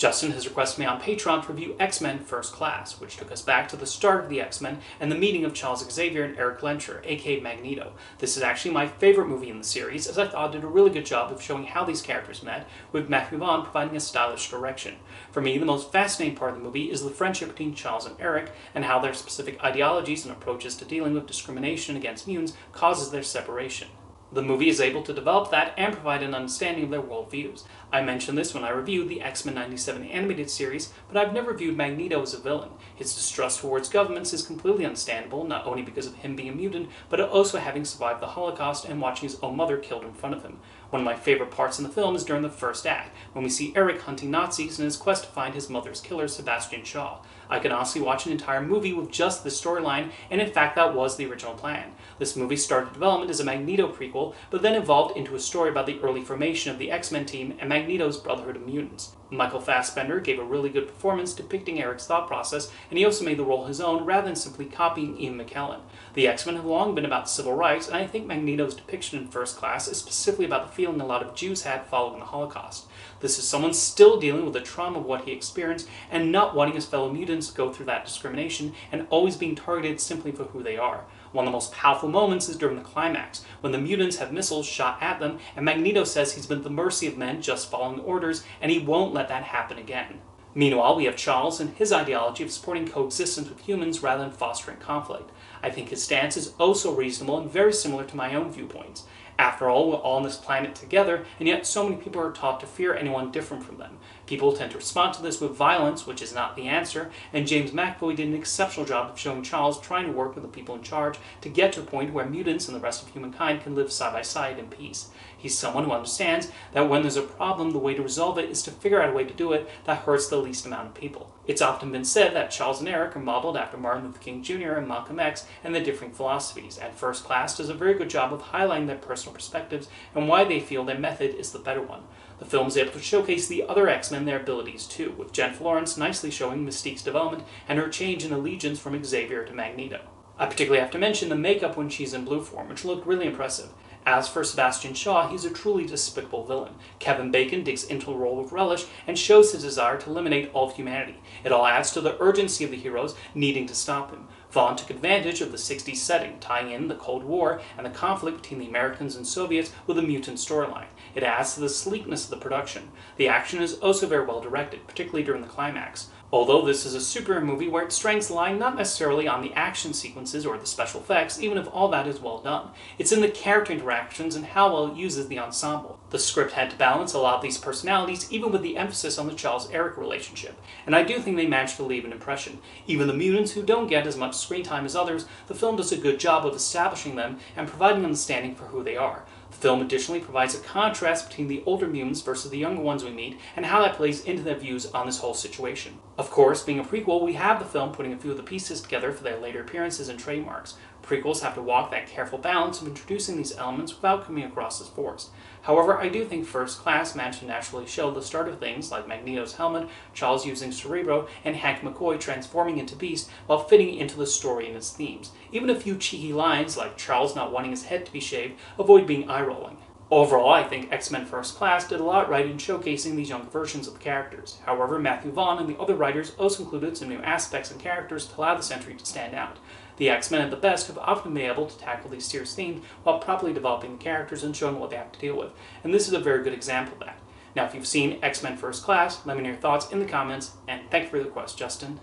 Justin has requested me on Patreon to review X-Men First Class, which took us back to the start of the X-Men and the meeting of Charles Xavier and Eric Lehnsherr, aka Magneto. This is actually my favorite movie in the series, as I thought it did a really good job of showing how these characters met, with Matthew Vaughn providing a stylish direction. For me, the most fascinating part of the movie is the friendship between Charles and Eric, and how their specific ideologies and approaches to dealing with discrimination against mutants causes their separation. The movie is able to develop that and provide an understanding of their worldviews. I mentioned this when I reviewed the X-Men '97 animated series, but I've never viewed Magneto as a villain. His distrust towards governments is completely understandable, not only because of him being a mutant, but also having survived the Holocaust and watching his own mother killed in front of him. One of my favorite parts in the film is during the first act, when we see Eric hunting Nazis in his quest to find his mother's killer, Sebastian Shaw. I could honestly watch an entire movie with just this storyline, and in fact that was the original plan. This movie started development as a Magneto prequel, but then evolved into a story about the early formation of the X-Men team and Magneto's Brotherhood of Mutants. Michael Fassbender gave a really good performance depicting Eric's thought process, and he also made the role his own rather than simply copying Ian McKellen. The X-Men have long been about civil rights, and I think Magneto's depiction in First Class is specifically about the feeling a lot of Jews had following the Holocaust. This is someone still dealing with the trauma of what he experienced and not wanting his fellow mutants to go through that discrimination and always being targeted simply for who they are. One of the most powerful moments is during the climax, when the mutants have missiles shot at them, and Magneto says he's been at the mercy of men just following orders, and he won't let that happen again. Meanwhile, we have Charles and his ideology of supporting coexistence with humans rather than fostering conflict. I think his stance is also reasonable and very similar to my own viewpoints. After all, we're all on this planet together, and yet so many people are taught to fear anyone different from them. People tend to respond to this with violence, which is not the answer, and James McAvoy did an exceptional job of showing Charles trying to work with the people in charge to get to a point where mutants and the rest of humankind can live side by side in peace. He's someone who understands that when there's a problem, the way to resolve it is to figure out a way to do it that hurts the least amount of people. It's often been said that Charles and Eric are modeled after Martin Luther King Jr. and Malcolm X and their differing philosophies, and First Class does a very good job of highlighting their personal perspectives and why they feel their method is the better one. The film is able to showcase the other X-Men and their abilities too, with Jennifer Lawrence nicely showing Mystique's development and her change in allegiance from Xavier to Magneto. I particularly have to mention the makeup when she's in blue form, which looked really impressive. As for Sebastian Shaw, he's a truly despicable villain. Kevin Bacon digs into the role with relish and shows his desire to eliminate all of humanity. It all adds to the urgency of the heroes needing to stop him. Vaughn took advantage of the 60s setting, tying in the Cold War and the conflict between the Americans and Soviets with a mutant storyline. It adds to the sleekness of the production. The action is also very well directed, particularly during the climax. Although this is a superhero movie where its strengths lie not necessarily on the action sequences or the special effects, even if all that is well done. It's in the character interactions and how well it uses the ensemble. The script had to balance a lot of these personalities, even with the emphasis on the Charles-Eric relationship, and I do think they managed to leave an impression. Even the mutants, who don't get as much screen time as others, the film does a good job of establishing them and providing understanding for who they are. The film additionally provides a contrast between the older mutants versus the younger ones we meet, and how that plays into their views on this whole situation. Of course, being a prequel, we have the film putting a few of the pieces together for their later appearances and trademarks. Prequels have to walk that careful balance of introducing these elements without coming across as forced. However, I do think First Class managed to naturally show the start of things like Magneto's helmet, Charles using Cerebro, and Hank McCoy transforming into Beast while fitting into the story and its themes. Even a few cheeky lines like Charles not wanting his head to be shaved avoid being eye-rolling. Overall, I think X-Men First Class did a lot right in showcasing these younger versions of the characters. However, Matthew Vaughn and the other writers also included some new aspects and characters to allow this entry to stand out. The X-Men at the best have often been able to tackle these serious themes while properly developing the characters and showing what they have to deal with, and this is a very good example of that. Now, if you've seen X-Men First Class, let me know your thoughts in the comments, and thank you for the request, Justin.